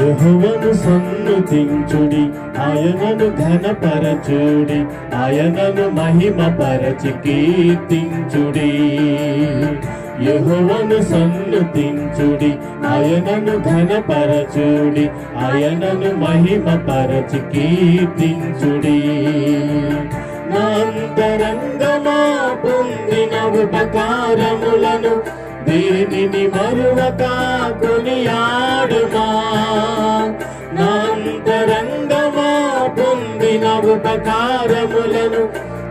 యెహోవాను సన్నుతించుడి, ఆయనను ఘనపరచుడి, ఆయనను మహిమపరచి కీర్తించుడి. యెహోవాను సన్నుతించుడి, ఆయనను ఘనపరచుడి, ఆయనను మహిమపరచి కీర్తించుడి. నా అంతరంగమా పొందిన ఉపకారములను దేనిని మరువక కొనియాడుమా. నా అంతరంగమా పొందిన ఉపకారములను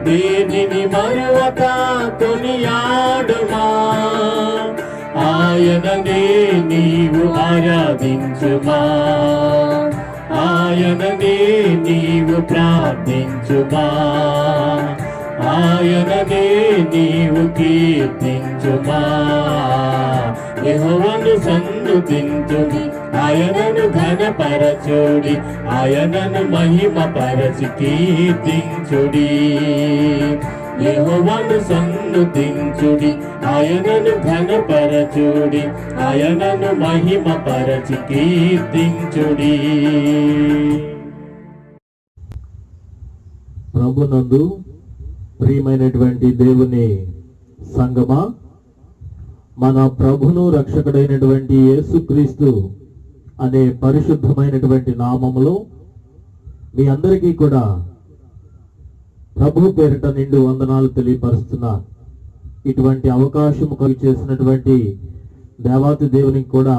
దేనిని మరువక కొనియాడుమా. ఆయననే నీవు ఆరాధించుమా, ఆయననే నీవు ప్రార్థించుమా, ఆయననే నీవు కీర్తించుమా. యెహోవాను సన్నుతించుడి, ఆయనను ఘనపరచుడి, ఆయనను మహిమపరచి కీర్తించుడి. యెహోవాను సన్నుతించుడి, ఆయనను ఘనపరచుడి, ఆయనను మహిమపరచి కీర్తించుడి. ప్రభునందు ప్రియమైనటువంటి దేవుని సంగమా, మన ప్రభును రక్షకుడైనటువంటి యేసుక్రీస్తు అనే పరిశుద్ధమైనటువంటి నామములో మీ అందరికీ కూడా ప్రభు పేరిట నిండు వందనాలు తెలియపరుస్తున్నా. ఇటువంటి అవకాశం కలిగి చేసినటువంటి దేవాతి దేవునికి కూడా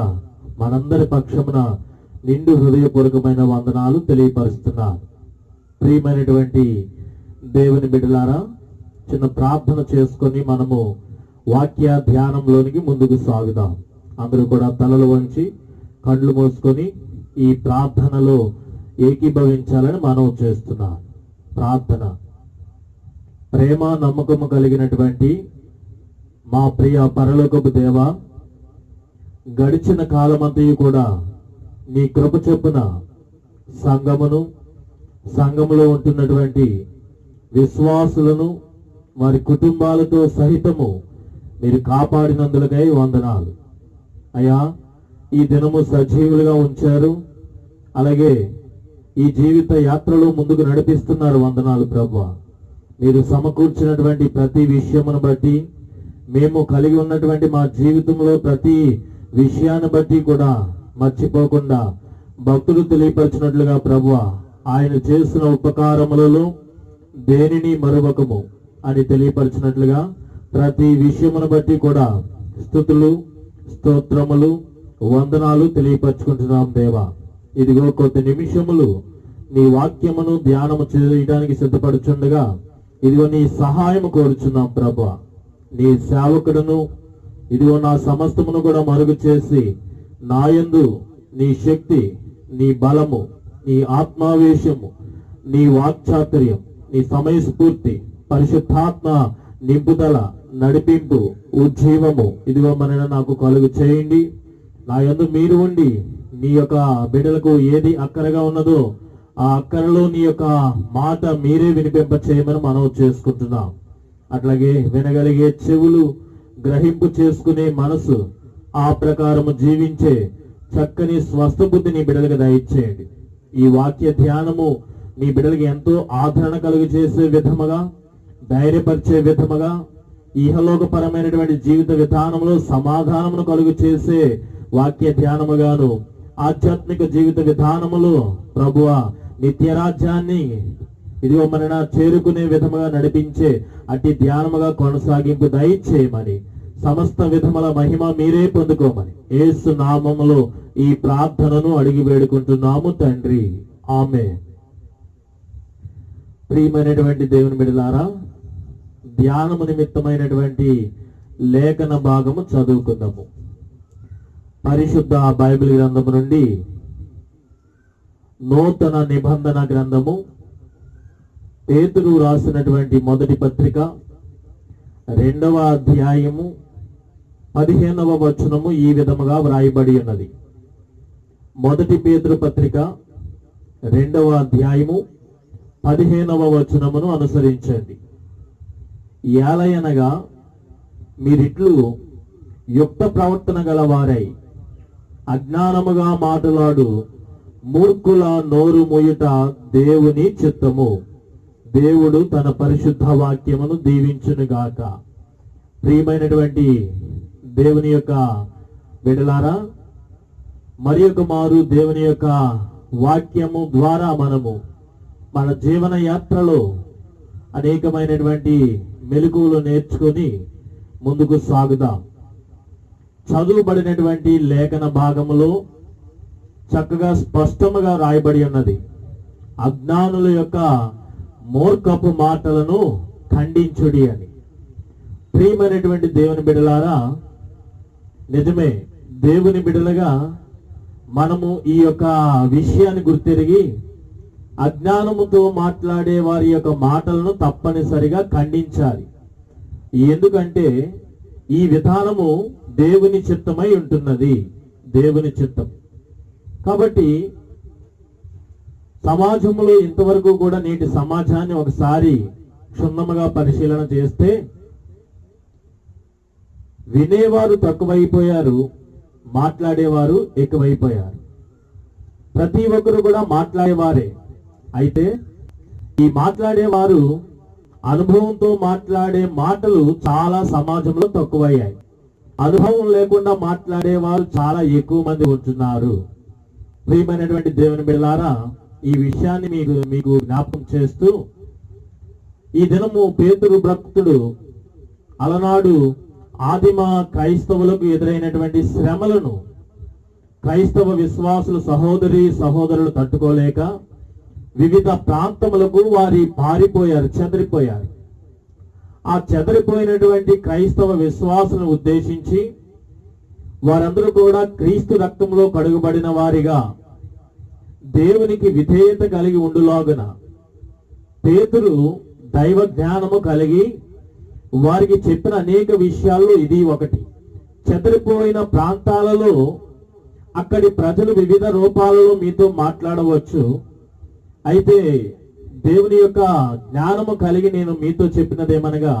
మనందరి పక్షమున నిండు హృదయపూర్వకమైన వందనాలు తెలియపరుస్తున్నా. ప్రియమైనటువంటి దేవుని బిడ్డలారా, చిన్న ప్రార్థన చేసుకొని మనము వాక్య ధ్యానంలోనికి ముందుకు సాగుదాం. అందరూ కూడా తలలు వంచి కళ్ళు మూసుకొని ఈ ప్రార్థనలో ఏకీభవించాలని మనం చేస్తున్నాం. ప్రార్థన. ప్రేమ నమ్మకము కలిగినటువంటి మా ప్రియ పరలోకపు దేవ, గడిచిన కాలమంతయు కూడా నీ కృప చొప్పున సంఘములో ఉంటున్నటువంటి విశ్వాసులను వారి కుటుంబాలతో సహితము మీరు కాపాడినందులకై వందనాలు అయ్యా. ఈ దినము సజీవులుగా ఉంచారు, అలాగే ఈ జీవిత యాత్రలో ముందుకు నడిపిస్తున్నారు. వందనాలు ప్రభువా. మీరు సమకూర్చినటువంటి ప్రతి విషయమును బట్టి, మేము కలిగి ఉన్నటువంటి మా జీవితంలో ప్రతి విషయాన్ని బట్టి కూడా మర్చిపోకుండా భక్తులు తెలియపరిచినట్లుగా ప్రభువా, ఆయన చేసిన ఉపకారములలో దేనిని మరువకము అని తెలియపరిచినట్లుగా ప్రతి విషయమును బట్టి కూడా స్తుతులు, స్తోత్రములు, వందనాలు తెలియపరచుకుంటున్నాం దేవా. ఇదిగో కొద్ది నిమిషములు నీ వాక్యమును ధ్యానము చేయడానికి సిద్ధపడుచుండగా ఇదిగో నీ సహాయము కోరుచున్నాం ప్రభువా. నీ సేవకుడును ఇదిగో నా సమస్తమును కూడా మరుగు చేసి నాయందు నీ శక్తి, నీ బలము, నీ ఆత్మావేశము, నీ వాక్చాతుర్యం, నీ సమయస్ఫూర్తి, పరిశుద్ధాత్మ నింపుదల, నడిపింపు, ఉజ్జీవము ఇదిగో మన నాకు కలుగు చేయండి. నా యందు మీరు ఉండి నీ యొక్క బిడ్డలకు ఏది అక్కరగా ఉన్నదో ఆ అక్కరలో నీ యొక్క మాట మీరే వినిపింప చేయమని మనం చేసుకుంటున్నాం. అట్లాగే వినగలిగే చెవులు, గ్రహింపు చేసుకునే మనసు, ఆ ప్రకారము జీవించే చక్కని స్వస్థ బుద్ధి నీ బిడ్డలకు దయచేయండి. ఈ వాక్య ధ్యానము నీ బిడ్డలకి ఎంతో ఆదరణ కలుగు చేసే విధముగా, ధైర్యపరిచే విధముగా, ఇహలోకపరమైనటువంటి జీవిత విధానంలో సమాధానమును కలుగు చేసే వాక్య ధ్యానముగాను, ఆధ్యాత్మిక జీవిత విధానములో ప్రభువా నిత్యరాజ్యాన్ని ఇదిగో మన చేరుకునే విధముగా నడిపించే అట్టి ధ్యానముగా కొనసాగింపు దయచేయమని, సమస్త విధముల మహిమ మీరే పొందుకోమని యేసు నామములో ఈ ప్రార్థనను అడిగి వేడుకుంటున్నాము తండ్రి, ఆమేన్. ప్రియమైనటువంటి దేవుని బిడ్డలారా, ధ్యానము నిమిత్తమైనటువంటి లేఖన భాగము చదువుకుందాము. పరిశుద్ధ బైబిల్ గ్రంథము నుండి నూతన నిబంధన గ్రంథము, పేతురు రాసినటువంటి మొదటి పత్రిక 2వ అధ్యాయము 15వ వచనము ఈ విధముగా వ్రాయబడి ఉన్నది. మొదటి పేతురు పత్రిక 2వ అధ్యాయము 15వ వచనమును అనుసరించండి. ఏలయనగా మీరిట్లు యుక్త ప్రవర్తన గలవారై అజ్ఞానముగా మాట్లాడు మూర్ఖుల నోరు మూయుట దేవుని చిత్తము. దేవుడు తన పరిశుద్ధ వాక్యమును దీవించునుగాక. ప్రియమైనటువంటి దేవుని యొక్క బిడ్డలారా, మరి ఒక మారు దేవుని యొక్క వాక్యము ద్వారా మనము మన జీవన యాత్రలో అనేకమైనటువంటి మెలకువలు నేర్చుకొని ముందుకు సాగుదాం. చదువుబడినటువంటి లేఖన భాగములో చక్కగా స్పష్టముగా రాయబడి ఉన్నది, అజ్ఞానుల యొక్క మూర్ఖపు మాటలను ఖండించుడి అని. ప్రియమైనటువంటి దేవుని బిడ్డలారా, నిజమే, దేవుని బిడ్డలుగా మనము ఈ యొక్క విషయాన్ని గుర్తెరిగి అజ్ఞానముతో మాట్లాడే వారి యొక్క మాటలను తప్పనిసరిగా ఖండించాలి. ఎందుకంటే ఈ విధానము దేవుని చిత్తమై ఉంటున్నది, దేవుని చిత్తం. కాబట్టి సమాజంలో ఇంతవరకు కూడా నేటి సమాజాన్ని ఒకసారి క్షుణ్ణముగా పరిశీలన చేస్తే వినేవారు తక్కువైపోయారు, మాట్లాడేవారు ఎక్కువైపోయారు. ప్రతి ఒక్కరు కూడా మాట్లాడేవారే. అయితే ఈ మాట్లాడేవారు అనుభవంతో మాట్లాడే మాటలు చాలా సమాజంలో తక్కువయ్యాయి. అనుభవం లేకుండా మాట్లాడేవారు చాలా ఎక్కువ మంది ఉంటున్నారు. ప్రియమైనటువంటి దేవుని బిడ్డలారా, ఈ విషయాన్ని మీకు జ్ఞాపకం చేస్తూ, ఈ దినము పేతురు భక్తుడు అలనాడు ఆదిమ క్రైస్తవులకు ఎదురైనటువంటి శ్రమలను క్రైస్తవ విశ్వాసులు సహోదరులు తట్టుకోలేక వివిధ ప్రాంతములకు వారి పారిపోయారు, చెదరిపోయారు. ఆ చెదరిపోయినటువంటి క్రైస్తవ విశ్వాసులను ఉద్దేశించి వారందరూ కూడా క్రీస్తు రక్తంలో కడుగుబడిన వారిగా దేవునికి విధేయత కలిగి ఉండులాగున పేతురు దైవ జ్ఞానము కలిగి వారికి చెప్పిన అనేక విషయాల్లో ఇది ఒకటి. చెదరిపోయిన ప్రాంతాలలో అక్కడి ప్రజలు వివిధ రూపాలలో మీతో మాట్లాడవచ్చు. అయితే దేవుని యొక్క జ్ఞానము కలిగి నేను మీతో చెప్పినదేమనగా,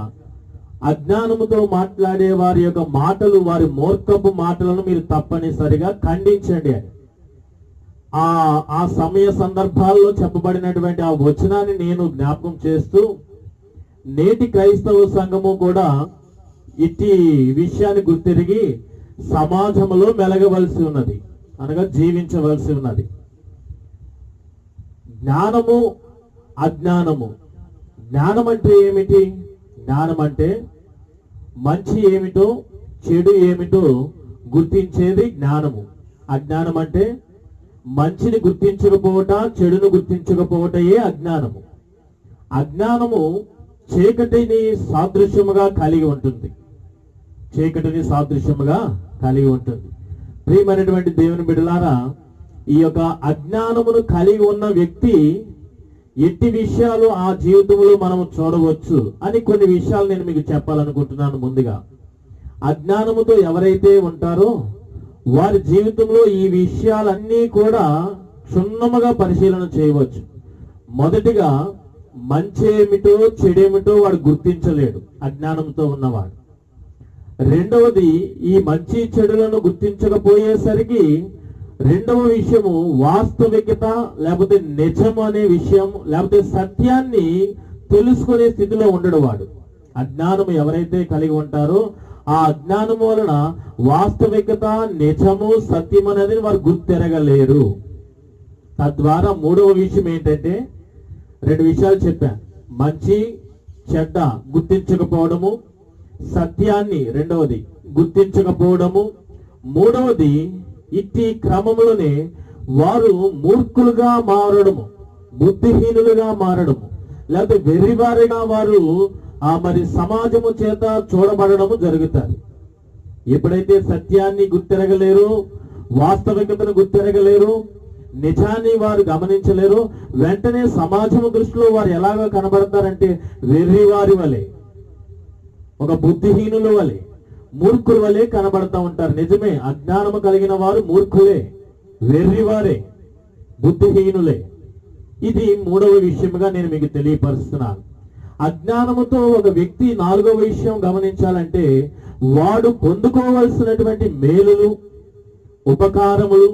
అజ్ఞానముతో మాట్లాడే వారి యొక్క మాటలు, వారి మూర్ఖపు మాటలను మీరు తప్పనిసరిగా ఖండించండి అని ఆ సమయ సందర్భాల్లో చెప్పబడినటువంటి ఆ వచనాన్ని నేను జ్ఞాపకం చేస్తూ, నేటి క్రైస్తవ సంఘము కూడా ఇట్టి విషయాన్ని గుర్తిరిగి సమాజంలో మెలగవలసి ఉన్నది, అనగా జీవించవలసి ఉన్నది. జ్ఞానము, అజ్ఞానము. జ్ఞానం అంటే ఏమిటి? జ్ఞానం అంటే మంచి ఏమిటో చెడు ఏమిటో గుర్తించేది జ్ఞానము. అజ్ఞానం అంటే మంచిని గుర్తించకపోవట, చెడును గుర్తించకపోవటయే అజ్ఞానము. అజ్ఞానము చీకటిని సాదృశ్యముగా కలిగి ఉంటుంది, చీకటిని సాదృశ్యముగా కలిగి ఉంటుంది. ప్రియమైనటువంటి దేవుని బిడ్డలారా, ఈ యొక్క అజ్ఞానమును కలిగి ఉన్న వ్యక్తి ఎట్టి విషయాలు ఆ జీవితంలో మనం చూడవచ్చు అని కొన్ని విషయాలు నేను మీకు చెప్పాలనుకుంటున్నాను. ముందుగా, అజ్ఞానముతో ఎవరైతే ఉంటారో వారి జీవితంలో ఈ విషయాలన్నీ కూడా క్షుణ్ణముగా పరిశీలన చేయవచ్చు. మొదటిగా, మంచి ఏమిటో చెడేమిటో వాడు గుర్తించలేడు, అజ్ఞానంతో ఉన్నవాడు. రెండవది, ఈ మంచి చెడులను గుర్తించకపోయేసరికి రెండవ విషయము వాస్తవికత, లేకపోతే నిజం అనే విషయం, లేకపోతే సత్యాన్ని తెలుసుకునే స్థితిలో ఉండడు వాడు. అజ్ఞానము ఎవరైతే కలిగి ఉంటారో ఆ అజ్ఞానము వలన వాస్తవికత, నిజము, సత్యం అనేది వారు గుర్తెరగలేరు. తద్వారా మూడవ విషయం ఏంటంటే, రెండు విషయాలు చెప్పాను. మంచి చెడ్డ గుర్తించకపోవడము, సత్యాన్ని రెండవది గుర్తించకపోవడము, మూడవది ఇట్టి క్రమంలోనే వారు మూర్ఖులుగా మారడము, బుద్ధిహీనులుగా మారడము, లేకపోతే వెర్రివారిగా వారు మరి సమాజము చేత చూడబడము జరుగుతారు. ఎప్పుడైతే సత్యాన్ని గుర్తెరగలేరు, వాస్తవికతను గుర్తెరగలేరు, నిజాన్ని వారు గమనించలేరు, వెంటనే సమాజము దృష్టిలో వారు ఎలాగో కనబడతారంటే వెర్రివారి వలె, ఒక బుద్ధిహీనుల వలె, మూర్ఖుల వలె కనబడతా ఉంటారు. నిజమే, అజ్ఞానము కలిగిన వారు మూర్ఖులే, వెర్రివారే, బుద్ధిహీనులే. ఇది మూడవ విషయముగా నేను మీకు తెలియపరుస్తున్నాను. అజ్ఞానముతో ఒక వ్యక్తి నాలుగవ విషయం గమనించాలంటే, వాడు పొందుకోవలసినటువంటి మేలులు, ఉపకారములు,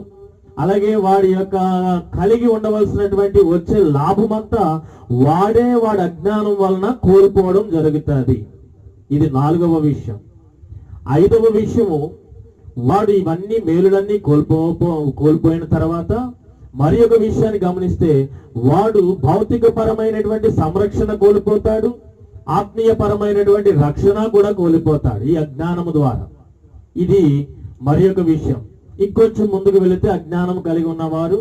అలాగే వాడి యొక్క కలిగి ఉండవలసినటువంటి వచ్చే లాభమంతా వాడి అజ్ఞానం వలన కోల్పోవడం జరుగుతుంది. ఇది 4వ విషయం. 5వ విషయము, వాడు ఇవన్నీ మేలులన్నీ కోల్పోయిన తర్వాత మరి ఒక విషయాన్ని గమనిస్తే వాడు భౌతిక పరమైనటువంటి సంరక్షణ కోల్పోతాడు, ఆత్మీయపరమైనటువంటి రక్షణ కూడా కోల్పోతాడు ఈ అజ్ఞానము ద్వారా. ఇది మరి ఒక విషయం. ఇంకొంచెం ముందుకు వెళితే అజ్ఞానం కలిగి ఉన్నవారు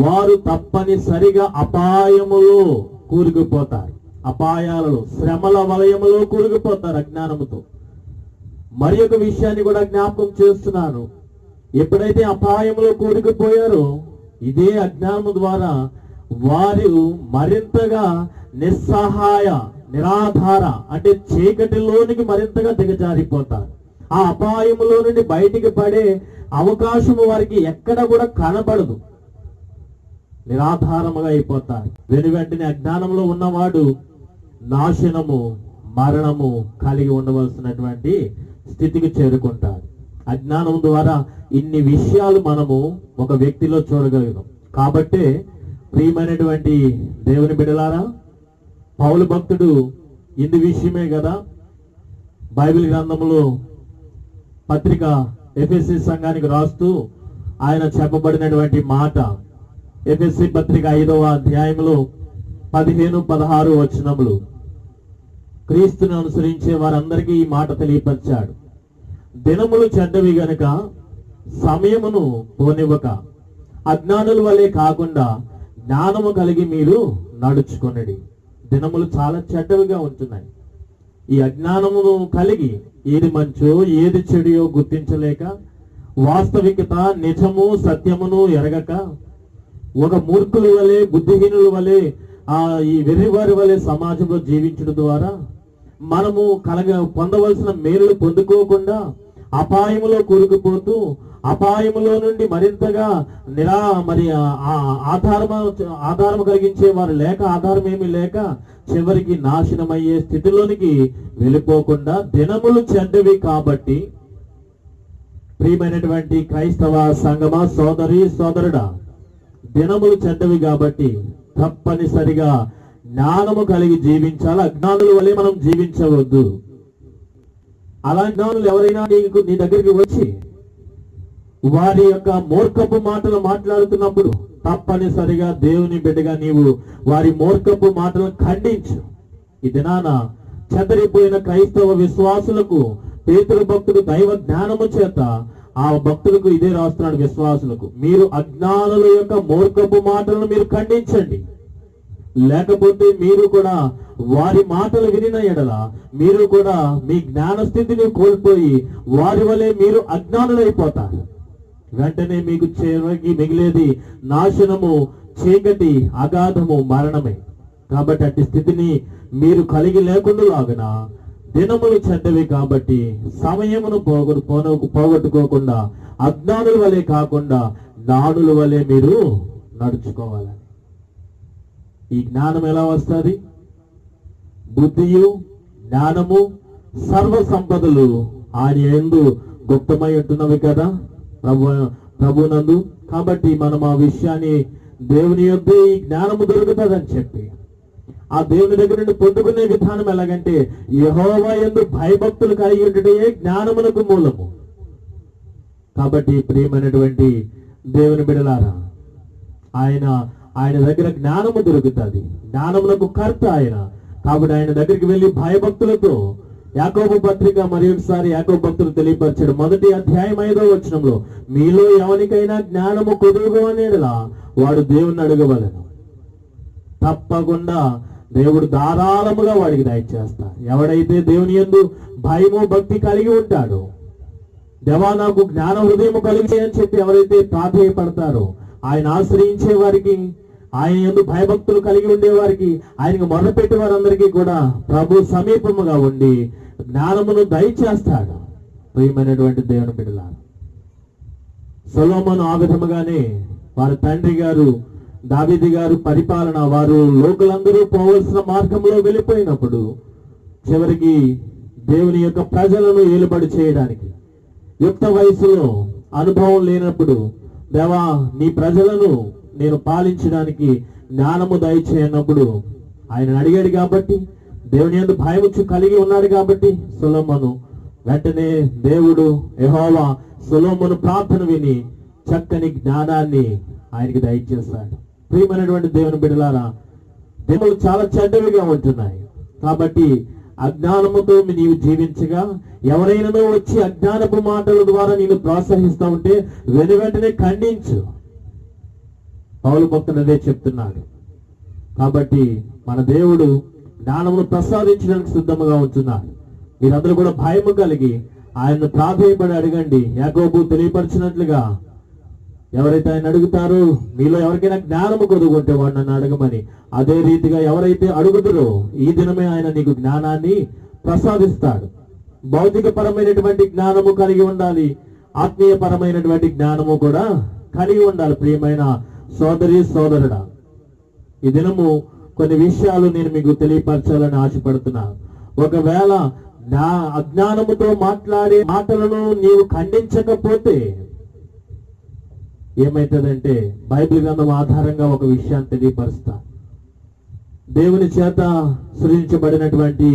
వారు తప్పనిసరిగా అపాయములో కూరుకుపోతారు, అపాయాలలో శ్రమల వలయములో కూరుకుపోతారు అజ్ఞానముతో. మరి ఒక విషయాన్ని కూడా జ్ఞాపకం చేస్తున్నాను. ఎప్పుడైతే అపాయంలో కూరుకుపోయారో ఇదే అజ్ఞానము ద్వారా వారు మరింతగా నిస్సహాయ, నిరాధార అంటే చీకటిలోనికి మరింతగా దిగజారిపోతారు. ఆ అపాయములో నుండి బయటికి పడే అవకాశము వారికి ఎక్కడ కూడా కనబడదు, నిరాధారముగా అయిపోతారు. వెంటనే అజ్ఞానంలో ఉన్నవాడు నాశనము, మరణము కలిగి ఉండవలసినటువంటి స్థితికి చేరుకుంటారు. అజ్ఞానం ద్వారా ఇన్ని విషయాలు మనము ఒక వ్యక్తిలో చూడగలుగుతాం. కాబట్టే ప్రియమైనటువంటి దేవుని బిడ్డలారా, పౌలు భక్తుడు ఇందు విషయమే కదా బైబిల్ గ్రంథంలో పత్రిక ఎఫెసీ సంఘానికి రాస్తూ ఆయన చెప్పబడినటువంటి మాట, ఎఫెసీ పత్రిక 5వ అధ్యాయంలో 15-16 వచనములు, క్రీస్తుని అనుసరించే వారందరికీ ఈ మాట తెలియపరిచాడు. దినములు చెడ్డవి గనుక సమయమును పోనివ్వక అజ్ఞానుల వలె కాకుండా జ్ఞానము కలిగి మీరు నడుచుకొనడి. దినములు చాలా చెడ్డవిగా ఉంటున్నాయి. ఈ అజ్ఞానమును కలిగి ఏది మంచో ఏది చెడుయో గుర్తించలేక, వాస్తవికత నిజము సత్యమును ఎరగక, ఒక మూర్ఖుల వలె బుద్ధిహీనుల వలె ఈ వెర్రివారి వలె సమాజంలో జీవించడం ద్వారా మనము పొందవలసిన మేలులు పొందుకోకుండా అపాయములో కూరుకుపోతూ, అపాయములో నుండి మరింతగా ఆధారము కలిగించే వారు లేక, ఆధారం ఏమీ లేక చివరికి నాశనమయ్యే స్థితిలోనికి వెళ్ళిపోకుండా, దినములు చెడ్డవి కాబట్టి ప్రియమైనటువంటి క్రైస్తవ సంగమా, సోదరి సోదరుడా, దినములు చెడ్డవి కాబట్టి తప్పనిసరిగా జ్ఞానము కలిగి జీవించాలి. అజ్ఞానుల వలె మనం జీవించవద్దు. అలా జ్ఞానులు ఎవరైనా నీ దగ్గరికి వచ్చి వారి యొక్క మూర్ఖపు మాటలు మాట్లాడుతున్నప్పుడు తప్పనిసరిగా దేవుని బిడ్డగా నీవు వారి మూర్ఖపు మాటలను ఖండించు. ఈ దినాన చెదరిపోయిన క్రైస్తవ విశ్వాసులకు పేతురు భక్తుడు దైవ జ్ఞానము చేత ఆ భక్తులకు ఇదే రాస్తున్నాడు, విశ్వాసులకు, మీరు అజ్ఞానుల యొక్క మూర్ఖపు మాటలను మీరు ఖండించండి. లేకపోతే మీరు కూడా వారి మాటలు వినిన ఎడల మీరు కూడా మీ జ్ఞాన స్థితిని కోల్పోయి వారి వలె మీరు అజ్ఞానులైపోతారు. వెంటనే మీకు చివరికి మిగిలేది నాశనము, చీకటి, అగాధము, మరణమే. కాబట్టి అట్టి స్థితిని మీరు కలిగి లేకుండా లాగున దినములు చెడ్డవి కాబట్టి సమయమును పోగొట్టుకోకుండా అజ్ఞానుల వలె కాకుండా జ్ఞానుల వలె మీరు నడుచుకోవాలి. ఈ జ్ఞానం ఎలా వస్తుంది? బుద్ధియు జ్ఞానము సర్వ సంపదలు ఆయన యందు గుప్తమై ఉంటున్నవి కదా ప్రభునందు. కాబట్టి మనం ఆ విషయాన్ని దేవుని యొద్ద ఈ జ్ఞానము దొరుకుతుందని చెప్పి ఆ దేవుని దగ్గర నుండి పొందుకునే విధానం ఎలాగంటే యెహోవా యందు భయభక్తులు కలిగి ఉంటే జ్ఞానమునకు మూలము. కాబట్టి ప్రియమైనటువంటి దేవుని బిడలారా, ఆయన దగ్గర జ్ఞానము దొరుకుతుంది. జ్ఞానమునకు కర్త ఆయన. కాబట్టి ఆయన దగ్గరికి వెళ్ళి భయభక్తులతో యాకోబు పత్రిక మరి ఒకసారి యాకోబు భక్తులు తెలియపరిచాడు. 1వ అధ్యాయం 5వ వచనంలో, మీలో ఎవరికైనా జ్ఞానము కొదువుగా అనేలా వాడు దేవుణ్ణి అడగవలెను. తప్పకుండా దేవుడు ధారాళముగా వాడికి దయచేస్తాడు. ఎవడైతే దేవుని యందు భయము భక్తి కలిగి ఉంటాడో, దేవా నాకు జ్ఞాన హృదయము కలిగి అని చెప్పి ఎవరైతే ప్రాధేయపడతారో, ఆయన ఆశ్రయించే వారికి, ఆయన యందు భయభక్తులు కలిగి ఉండే వారికి, ఆయనకు మొదలుపెట్టే వారందరికీ కూడా ప్రభు సమీపముగా ఉండి జ్ఞానమును దయచేస్తాడు. ప్రియమైనటువంటి దేవుని బిడ్డలారా, సొలొమోను ఆ విధముగానే వారి తండ్రి గారు దావీదు గారు పరిపాలన, వారు లోకులందరూ పోవలసిన మార్గంలో వెళ్ళిపోయినప్పుడు చివరికి దేవుని యొక్క ప్రజలను ఏలుబడి చేయడానికి యుక్త వయసులో అనుభవం లేనప్పుడు దేవా నీ ప్రజలను నేను పాలించడానికి జ్ఞానము దయచేయనప్పుడు ఆయన అడిగాడు కాబట్టి, దేవుని యందు భయముచ్చు కలిగి ఉన్నాడు కాబట్టి సొలొమోను వెంటనే దేవుడు యెహోవా సొలొమోను ప్రార్థన విని చక్కని జ్ఞానాన్ని ఆయనకి దయచేస్తాడు. ప్రియమైనటువంటి దేవుని బిడ్డలారా, దేవుడు చాలా చెడ్డవిగా ఉంటున్నాయి కాబట్టి అజ్ఞానముతో నీవు జీవించగా ఎవరైనా వచ్చి అజ్ఞానపు మాటల ద్వారా నేను ప్రోత్సహిస్తా ఉంటే వెంటనే ఖండించు. పౌలు భక్తుడు అదే చెప్తున్నాడు. కాబట్టి మన దేవుడు జ్ఞానమును ప్రసాదించడానికి సిద్ధంగా ఉంటున్నాడు. మీరందరూ కూడా భయము కలిగి ఆయన్ను ప్రాధేయపడి అడగండి. యాకోబు తెలియపరిచినట్లుగా ఎవరైతే ఆయన అడుగుతారో, మీలో ఎవరికైనా జ్ఞానము కొదుకుంటే వాడు నన్ను అడగమని, అదే రీతిగా ఎవరైతే అడుగుతారో ఈ దినమే ఆయన నీకు జ్ఞానాన్ని ప్రసాదిస్తాడు. భౌతిక పరమైనటువంటి జ్ఞానము కలిగి ఉండాలి, ఆత్మీయ పరమైనటువంటి జ్ఞానము కూడా కలిగి ఉండాలి. ప్రియమైన సోదరి సోదరుడా, ఈ దినము కొన్ని విషయాలు నేను మీకు తెలియపరచాలని ఆశపడుతున్నాను. ఒకవేళ నా అజ్ఞానముతో మాట్లాడే మాటలను నీవు ఖండించకపోతే ఏమైతుందంటే, బైబిల్ గ్రంథం ఆధారంగా ఒక విషయాన్ని తెలియపరుస్తా. దేవుని చేత సృజించబడినటువంటి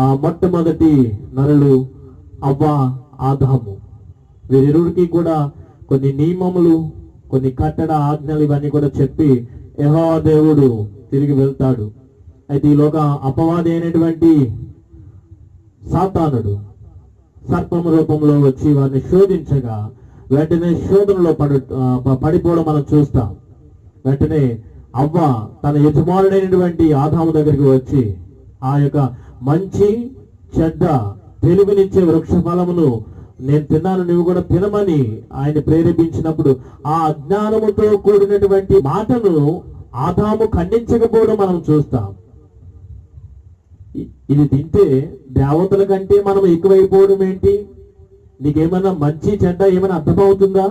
ఆ మొట్టమొదటి నరులు అవ్వ, ఆదాము, వీరిరుడికి కూడా కొన్ని నియమములు, కొన్ని కట్టడ ఆజ్ఞలు ఇవన్నీ కూడా చెప్పి యెహోవా దేవుడు తిరిగి వెళ్తాడు. అయితే ఈ లోక అపవాది అయినటువంటి సాతానుడు సర్పము రూపంలో వచ్చి వారిని శోధించగా వెంటనే శోధనలో పడిపోవడం మనం చూస్తాం. వెంటనే అవ్వ తన యజమానుడైనటువంటి ఆదాము దగ్గరికి వచ్చి ఆ యొక్క మంచి చెడ్డ తెలివినిచ్చే వృక్ష ఫలమును నేను తిన్నాను, నువ్వు కూడా తినమని ఆయన ప్రేరేపించినప్పుడు ఆ అజ్ఞానముతో కూడినటువంటి మాటను ఆదాము ఖండించకపోవడం మనం చూస్తాం. ఇది తింటే దేవతల కంటే మనం ఎక్కువైపోవడం ఏంటి? నీకేమన్నా మంచి చెడ్డ ఏమైనా అర్థమవుతుందా?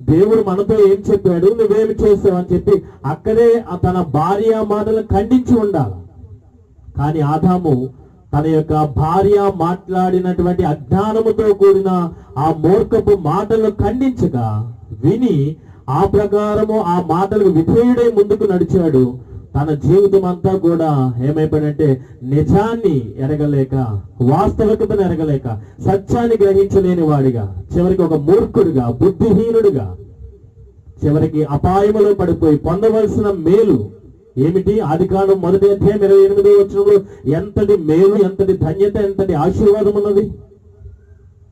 దేవుడు మనతో ఏం చెప్పాడు, నువ్వేమి చేస్తావు అని చెప్పి అక్కడే తన భార్య మాటలు ఖండించి ఉండాలి. కానీ ఆదాము తన యొక్క భార్య మాట్లాడినటువంటి అజ్ఞానముతో కూడిన ఆ మూర్ఖపు మాటలను ఖండించగా విని ఆ ప్రకారము ఆ మాటలకు విధేయుడై ముందుకు నడిచాడు. తన జీవితం అంతా కూడా ఏమైపోయాడంటే నిజాన్ని ఎరగలేక, వాస్తవికతను ఎరగలేక, సత్యాన్ని గ్రహించలేని వాడిగా, చివరికి ఒక మూర్ఖుడిగా, బుద్ధిహీనుడిగా, చివరికి అపాయములో పడిపోయి పొందవలసిన మేలు ఏమిటి? ఆదికాండం 1వ అధ్యాయం 28వ వచనంలో ఎంతటి మేలు, ఎంతటి ధన్యత, ఎంతటి ఆశీర్వాదం ఉన్నది.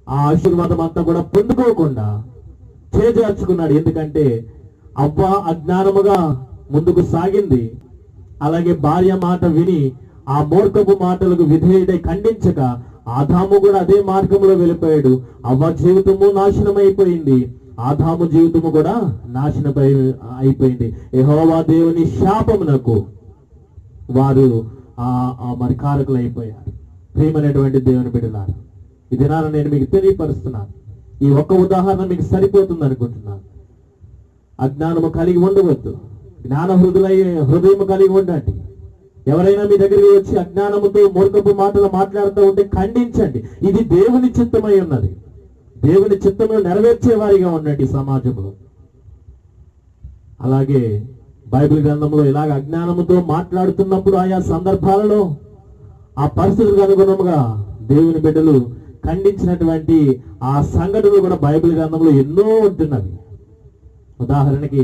ఆ ఆశీర్వాదం అంతా కూడా పొందుకోకుండా చేజార్చుకున్నాడు. ఎందుకంటే అవ్వ అజ్ఞానముగా ముందుకు సాగింది. అలాగే భార్య మాట విని ఆ మూర్ఖపు మాటలకు విధేయుడై ఖండించక ఆదాము కూడా అదే మార్గంలో వెళ్ళిపోయాడు. అవ్వ జీవితము నాశనం అయిపోయింది, ఆదాము జీవితము కూడా నాశనం అయిపోయింది. యెహోవా దేవుని శాపమునకు వారు మరి కారకులు అయిపోయారు. ప్రియమైనటువంటి దేవుని బిడ్డలారా, ఈ దినాన నేను మీకు తెలియపరుస్తున్నాను. ఈ ఒక్క ఉదాహరణ మీకు సరిపోతుంది అనుకుంటున్నాను. అజ్ఞానము కలిగి ఉండవద్దు, జ్ఞాన హృదయం కలిగి ఉండండి. ఎవరైనా మీ దగ్గరికి వచ్చి అజ్ఞానముతో మూర్ఖపు మాటలు మాట్లాడుతూ ఉంటే ఖండించండి. ఇది దేవుని చిత్తమై ఉన్నది. దేవుని చిత్తము నెరవేర్చే వారిగా ఉండండి సమాజంలో. అలాగే బైబిల్ గ్రంథంలో ఇలాగ అజ్ఞానముతో మాట్లాడుతున్నప్పుడు ఆయా సందర్భాలలో ఆ పరిస్థితులకు అనుగుణంగా దేవుని బిడ్డలు ఖండించినటువంటి ఆ సంఘటనలు కూడా బైబిల్ గ్రంథంలో ఎన్నో ఉంటున్నవి. ఉదాహరణకి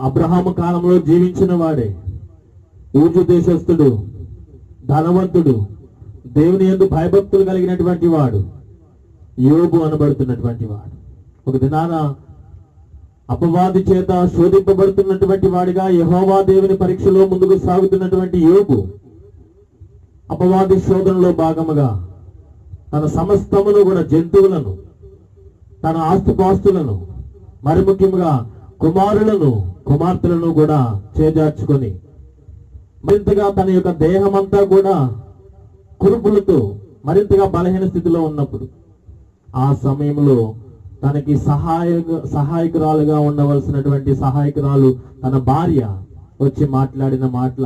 అబ్రహాము కాలంలో జీవించిన వాడే, ఊజు దేశస్థుడు, ధనవంతుడు, దేవుని యందు భయభక్తులు కలిగినటువంటి వాడు యోబు అనబడుతున్నటువంటి వాడు. ఒక దినాన అపవాది చేత శోధింపబడుతున్నటువంటి వాడిగా యెహోవా దేవుని పరీక్షలో ముందుకు సాగుతున్నటువంటి యోబు అపవాది శోధనలో భాగముగా తన సమస్తమును కూడా, జంతువులను, తన ఆస్తుపాస్తులను, మరి ముఖ్యంగా కుమారులను, కుమార్తెలను కూడా చేజార్చుకొని మరింతగా తన యొక్క దేహమంతా కూడా కురుపులతో మరింతగా బలహీన స్థితిలో ఉన్నప్పుడు ఆ సమయంలో తనకి సహాయకురాలుగా ఉండవలసినటువంటి సహాయకురాలు తన భార్య వచ్చి మాట్లాడిన మాటల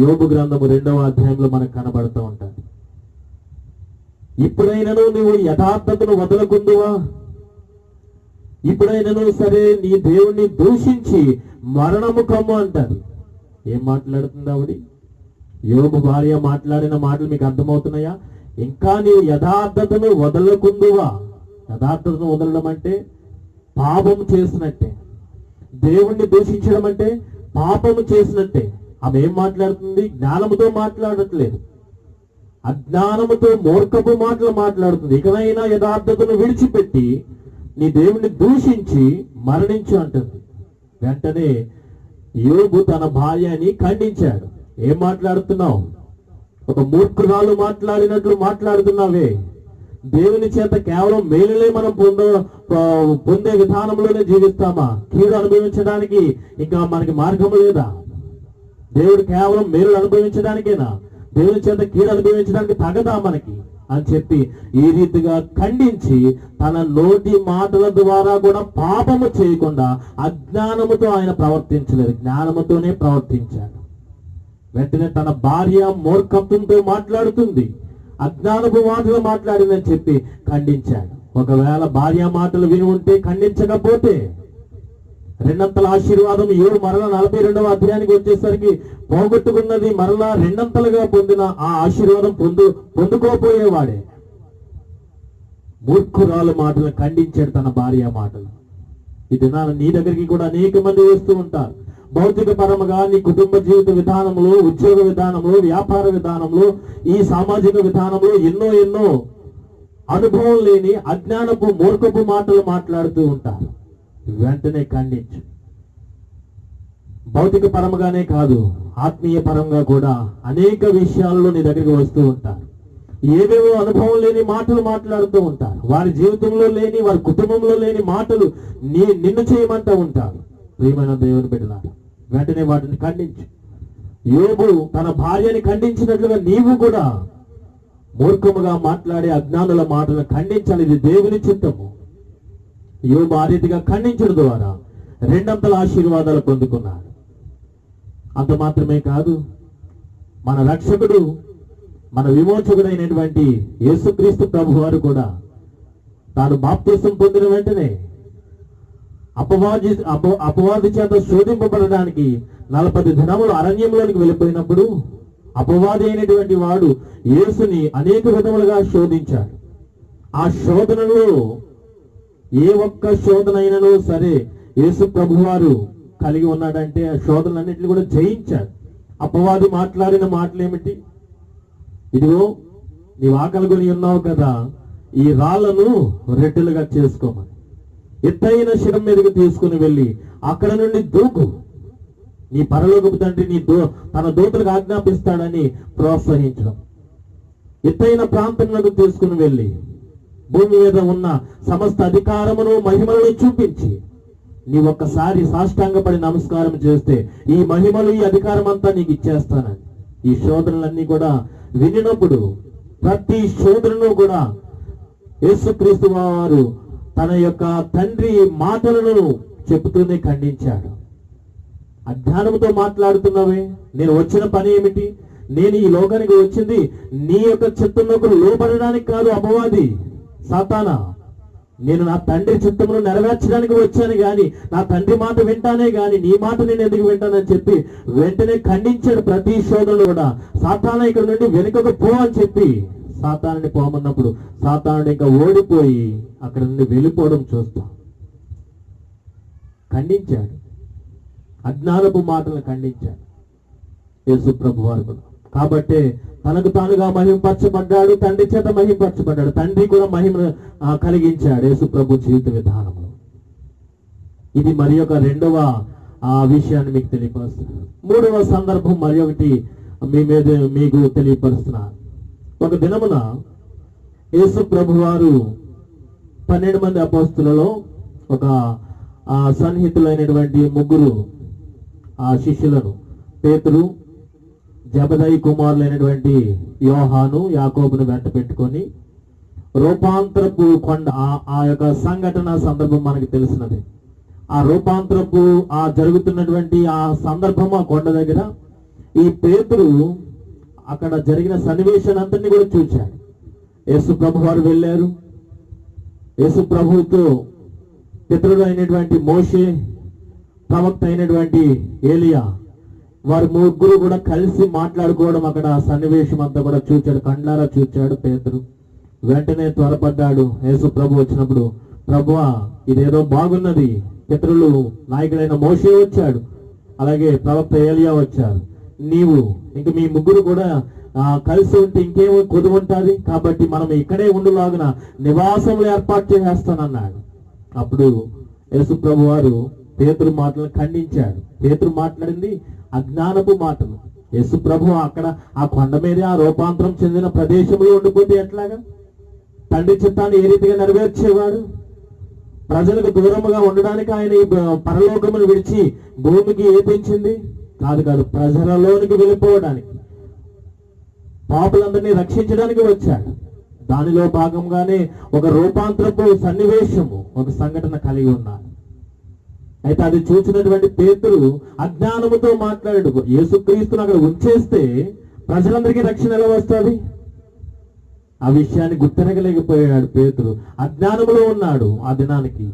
యోబు గ్రంథము 2వ అధ్యాయంలో మనకు కనబడుతూ ఉంటాయి. ఇప్పుడైనను నువ్వు యథార్థతను వదలకుందువా? ఇప్పుడైనా సరే నీ దేవుణ్ణి దూషించి మరణము కమ్ము అంటారు. ఏం మాట్లాడుతుంది ఆవిడ? యోబు భార్య మాట్లాడిన మాటలు మీకు అర్థమవుతున్నాయా? ఇంకా నీవు యథార్థతను వదలకుందువా? యథార్థతను వదలడం అంటే పాపము చేసినట్టే. దేవుణ్ణి దూషించడం అంటే పాపము చేసినట్టే. ఆమె ఏం మాట్లాడుతుంది? జ్ఞానముతో మాట్లాడట్లేదు, అజ్ఞానముతో మూర్ఖపు మాటలు మాట్లాడుతుంది. ఇకనైనా యథార్థతను విడిచిపెట్టి నీ దేవుణ్ణి దూషించి మరణించు అంటుంది. వెంటనే యోబు తన భార్యని ఖండించాడు. ఏం మాట్లాడుతున్నావు? ఒక మూర్ఖురాలు మాట్లాడినట్లు మాట్లాడుతున్నావే. దేవుని చేత కేవలం మేలులే మనం పొందే విధానంలోనే జీవిస్తామా? కీడు అనుభవించడానికి ఇంకా మనకి మార్గం లేదా? దేవుడు కేవలం మేలు అనుభవించడానికేనా? దేవుని చేత కీడు అనుభవించడానికి తగదా మనకి అని చెప్పి ఈ రీతిగా ఖండించి తన నోటి మాటల ద్వారా కూడా పాపము చేయకుండా అజ్ఞానముతో ఆయన ప్రవర్తించలేదు, జ్ఞానముతోనే ప్రవర్తించాడు. వెంటనే తన భార్య మూర్ఖత్వంతో మాట్లాడుతుంది, అజ్ఞానపు మాటలు మాట్లాడిందని చెప్పి ఖండించాడు. ఒకవేళ భార్య మాటలు విని ఉంటే, ఖండించకపోతే రెండంతల ఆశీర్వాదం యోబు మరలా 42వ అధ్యాయానికి వచ్చేసరికి పోగొట్టుకున్నది మరలా రెండంతలుగా పొందిన ఆ ఆశీర్వాదం పొందుకోపోయేవాడే. మూర్ఖురాలు మాటలు ఖండించాడు తన భార్య మాటలు. ఈ దినాన నీ దగ్గరికి కూడా అనేక మంది వస్తూ ఉంటారు. భౌతిక పరముగా నీ కుటుంబ జీవిత విధానంలో, ఉద్యోగ విధానంలో, వ్యాపార విధానంలో, ఈ సామాజిక విధానంలో ఎన్నో అనుభవం లేని అజ్ఞానపు మూర్ఖపు మాటలు మాట్లాడుతూ ఉంటారు. వెంటనే ఖండించు. భౌతిక పరముగానే కాదు, ఆత్మీయ పరంగా కూడా అనేక విషయాల్లో నీ దగ్గరికి వస్తూ ఉంటారు. ఏవేవో అనుభవం లేని మాటలు మాట్లాడుతూ ఉంటారు. వారి జీవితంలో లేని, వారి కుటుంబంలో లేని మాటలు నిన్ను చేయమంటూ ఉంటారు. ప్రియమైన దేవుని బిడ్డలారా, వెంటనే వాటిని ఖండించు. యోబు తన భార్యని ఖండించినట్లుగా నీవు కూడా మూర్ఖముగా మాట్లాడే అజ్ఞానుల మాటలను ఖండించాలి. ఇది దేవుని చిత్తము. యోబు ఆ రీతిగా ఖండించడం ద్వారా రెండంతల ఆశీర్వాదాలు పొందుకున్నాడు. అంత మాత్రమే కాదు, మన రక్షకుడు, మన విమోచకుడైనటువంటి యేసుక్రీస్తు ప్రభు వారు కూడా తాను బాప్తిసం పొందిన వెంటనే అపవాది చేత శోధింపబడడానికి 40 దినములు అరణ్యంలోనికి వెళ్ళిపోయినప్పుడు అపవాది అయినటువంటి వాడు యేసుని అనేక విధములుగా శోధించాడు. ఆ శోధనలో ఏ ఒక్క శోధనైనను సరే యేసు ప్రభు వారు కలిగి ఉన్నాడంటే ఆ శోధనలన్నింటినీ కూడా జయించాడు. అపవాది మాట్లాడిన మాటలు ఏమిటి? ఇదిగో నీవు ఆకలి కొని ఉన్నావు కదా, ఈ రాళ్లను రెట్టెలుగా చేసుకోమని ఎత్తైన శిరం మీదకి తీసుకుని వెళ్ళి అక్కడ నుండి దూకు, నీ పరలోకపు తండ్రి తన దూతలకు ఆజ్ఞాపిస్తాడని ప్రోత్సహించడం. ఎత్తైన ప్రాంతంలోకి తీసుకుని వెళ్ళి భూమి మీద ఉన్న సమస్త అధికారమును, మహిమలను చూపించి నీ ఒక్కసారి సాష్టాంగపడి నమస్కారం చేస్తే ఈ మహిమలు, ఈ అధికారం అంతా నీకు ఇచ్చేస్తానని. ఈ శోధనలన్నీ కూడా వినినప్పుడు ప్రతి శోధనను కూడా యేసుక్రీస్తు వారు తన యొక్క తండ్రి మాటలను చెబుతూనే ఖండించాడు. అజ్ఞానంతో మాట్లాడుతున్నావే, నేను వచ్చిన పని ఏమిటి? నేను ఈ లోకానికి వచ్చింది నీ యొక్క చిత్తంలోకి లోపడడానికి కాదు. అపవాది, సాతానా, నేను నా తండ్రి చిత్తమును నెరవేర్చడానికి వచ్చాను గాని నా తండ్రి మాట వింటానే గాని నీ మాట నేను ఎందుకు వింటానని చెప్పి వెంటనే ఖండించాడు. ప్రతి శోధనలు కూడా సాతానా ఇక్కడ నుండి వెనుకకు పో అని చెప్పి సాతానుని పోమన్నప్పుడు సాతానుడు ఇంకా ఓడిపోయి అక్కడ నుండి వెళ్ళిపోవడం చూస్తాం. ఖండించాడు, అజ్ఞానపు మాటలను ఖండించాడు యేసు ప్రభు వారు కూడా. కాబట్టి తనకు తానుగా మహిమపరచబడ్డాడు, తండ్రి చేత మహిమపరచబడ్డాడు, తండ్రి కూడా మహిమ కలిగించాడు యేసు ప్రభు జీవిత విధానంలో. ఇది మరి ఒక రెండవ విషయాన్ని మీకు తెలియపరుస్తున్నాను. మూడవ సందర్భం మరి ఒకటి మీకు తెలియపరుస్తున్నాను. ఒక దినమున యేసు ప్రభు వారు 12 మంది అపోస్తులలో ఒక సన్నిహితులైనటువంటి 3 శిష్యులను, పేతురు, జబదయి కుమారులైనటువంటి యోహాను, యాకోబును వెంట పెట్టుకొని రూపాంతరపు కొండ, ఆ యొక్క సంఘటన సందర్భం మనకి తెలిసినది. ఆ రూపాంతరపు జరుగుతున్నటువంటి ఆ సందర్భం ఆ కొండ దగ్గర ఈ పేతురు అక్కడ జరిగిన సన్నివేశాన్ని కూడా చూశాడు. యేసు ప్రభు వారు వెళ్ళారు. యేసు ప్రభువుతో పితరుడు అయినటువంటి మోషే, ప్రవక్త అయినటువంటి ఏలియా, వారు ముగ్గురు కూడా కలిసి మాట్లాడుకోవడం అక్కడ సన్నివేశం అంతా కూడా చూచాడు, కండ్లారా చూచాడు పేతురు. వెంటనే త్వరపడ్డాడు. యేసు ప్రభు వచ్చినప్పుడు, ప్రభువా ఇదేదో బాగున్నది, పితరులు నాయకుడైన మోషే వచ్చాడు, అలాగే ప్రవక్త ఏలియా వచ్చారు, నీవు ఇంక మీ ముగ్గురు కూడా కలిసి ఉంటే ఇంకేమో కొద్దు ఉంటుంది, కాబట్టి మనం ఇక్కడే ఉండులాగున నివాసములు ఏర్పాటు చేసేస్తానన్నాడు. అప్పుడు యేసు ప్రభు వారు పేతురు మాటలను ఖండించాడు. పేతురు మాట్లాడింది అజ్ఞానపు మాటలు. యేసు ప్రభు అక్కడ ఆ కొండ మీదే ఆ రూపాంతరం చెందిన ప్రదేశంలో ఉండిపోతే ఎట్లాగా? తండ్రి చిత్తాన్ని ఏ రీతిగా నెరవేర్చేవాడు? ప్రజలకు దూరముగా ఉండడానికి ఆయన ఈ పరలోకమును విడిచి భూమికి ఏ పెంచింది? కాదు, ప్రజలలోనికి వెళ్ళిపోవడానికి, పాపులందరినీ రక్షించడానికి వచ్చాడు. దానిలో భాగంగానే ఒక రూపాంతరపు సన్నివేశము, ఒక సంఘటన కలిగి ఉన్నాడు. అయితే అది చూసినటువంటి పేతురు అజ్ఞానముతో మాట్లాడాడు. యేసుక్రీస్తును అక్కడ ఉంచేస్తే ప్రజలందరికీ రక్షణ ఎలా వస్తుంది? ఆ విషయాన్ని గుర్తెరగలేకపోయాడు పేతురు. అజ్ఞానములో ఉన్నాడు ఆ దినానికి.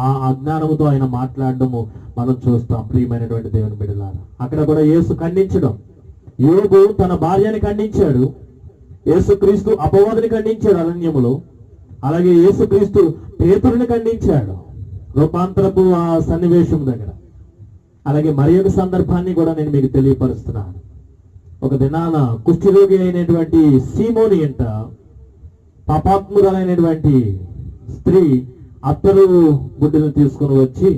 ఆ అజ్ఞానముతో ఆయన మాట్లాడడము మనం చూస్తాం. ప్రియమైనటువంటి దేవుని బిడ్డలారా, అక్కడ కూడా యేసు ఖండించడం. యోబు తన భార్యని ఖండించాడు, యేసుక్రీస్తు అపవాదిని ఖండించాడు అరణ్యములో. అలాగే యేసుక్రీస్తు పేతురుని ఖండించాడు రూపాంతరపు ఆ సన్నివేశం దగ్గర. అలాగే మరి ఒక సందర్భాన్ని కూడా నేను మీకు తెలియపరుస్తున్నాను. ఒక దినాన కుష్ఠరోగి అయినటువంటి సీమోని అంట, పాపాత్మురాలైనటువంటి స్త్రీ అత్తరు గుడ్డను తీసుకుని వచ్చి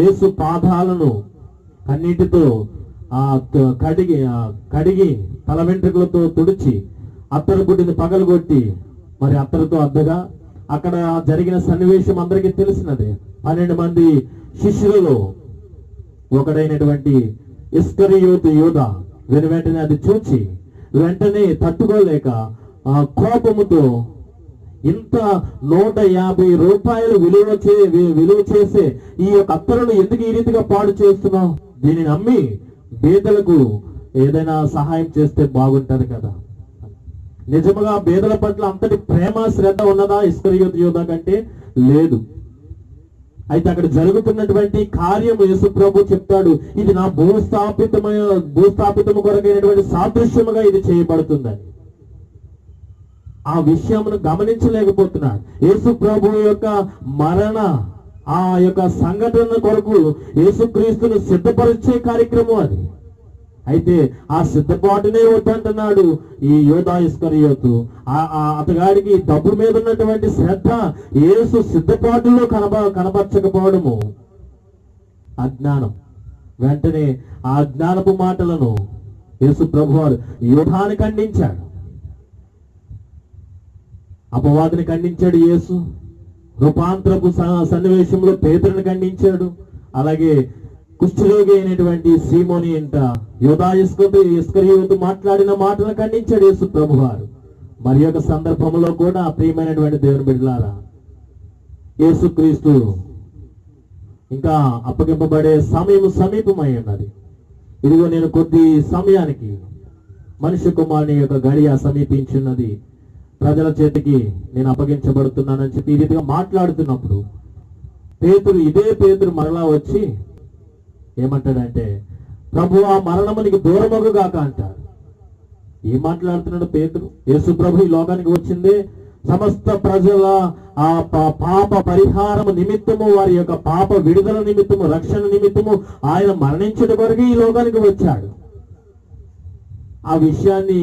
యేసు పాదాలను కన్నీటితో కడిగి తల వెంట్రుకలతో తుడిచి అత్తరు గుడ్డిని పగలగొట్టి మరి అత్తరుతో అద్దగా అక్కడ జరిగిన సన్నివేశం అందరికీ తెలిసినదే. 12 మంది శిష్యులలో ఒకడైనటువంటి ఇస్కరియోతు యూదా వెంటనే అది చూచి వెంటనే తట్టుకోలేక కోపముతో, ఇంత 150 రూపాయలు విలువ చేసే ఈ యొక్క అత్తరును ఎందుకు ఈ రీతిగా పాడు చేస్తున్నావు? దీనిని నమ్మి బేదలకు ఏదైనా సహాయం చేస్తే బాగుంటది కదా. నిజముగా బేదల పట్ల అంతటి ప్రేమ శ్రద్ధ ఉన్నదా ఇస్కరియోతు యూదా కంటే? లేదు. అయితే అక్కడ జరుగుతున్నటువంటి కార్యం యేసు ప్రభు చెప్తాడు, ఇది నా భూస్థాపితము కొరకైనటువంటి సాదృశ్యముగా ఇది చేయబడుతుందని. ఆ విషయమును గమనించలేకపోతున్నాడు. యేసు ప్రభు యొక్క మరణ ఆ యొక్క సంఘటన కొరకు యేసుక్రీస్తును సిద్ధపరిచే కార్యక్రమం అది. అయితే ఆ సిద్ధపాటునే వద్దంటున్నాడు ఈ యూదా ఇస్కరియోతు. అతగాడికి డబ్బు మీద ఉన్నటువంటి శ్రద్ధ యేసు సిద్ధపాటులో కనపరచకపోవడము అజ్ఞానం. వెంటనే ఆ అజ్ఞానపు మాటలను యేసు ప్రభువారు యూదాని ఖండించాడు, అపవాదిని ఖండించాడు. యేసు రూపాంతరపు సన్నివేశంలో పేతురుని ఖండించాడు. అలాగే కుష్ఠరోగి అయినటువంటి సీమోని అంట యూదా ఇస్కరియోతు మాట్లాడిన మాటలను ఖండించాడు యేసు ప్రభువారు. మరి ఒక సందర్భంలో కూడా ప్రియమైనటువంటి దేవుని బిడ్డలారా, యేసుక్రీస్తు ఇంకా అప్పగింపబడే సమయం సమీపమై ఉన్నది. ఇదిగో నేను కొద్ది సమయానికి మనిషి కుమారుని యొక్క గడియ సమీపించున్నది, ప్రజల చేతికి నేను అప్పగించబడుతున్నానని చెప్పి ఈ రీతిగా మాట్లాడుతున్నప్పుడు ఇదే పేతురు మరలా వచ్చి ఏమంటాడంటే, ప్రభు ఆ మరణమునికి దూరమగుగాక అంటాడు. ఏం మాట్లాడుతున్నాడు పేతురు? యేసు ప్రభు ఈ లోకానికి వచ్చిందే సమస్త ప్రజల ఆ పాప పరిహారము నిమిత్తము, వారి యొక్క పాప విడుదల నిమిత్తము, రక్షణ నిమిత్తము ఆయన మరణించడం కొరకు ఈ లోకానికి వచ్చాడు. ఆ విషయాన్ని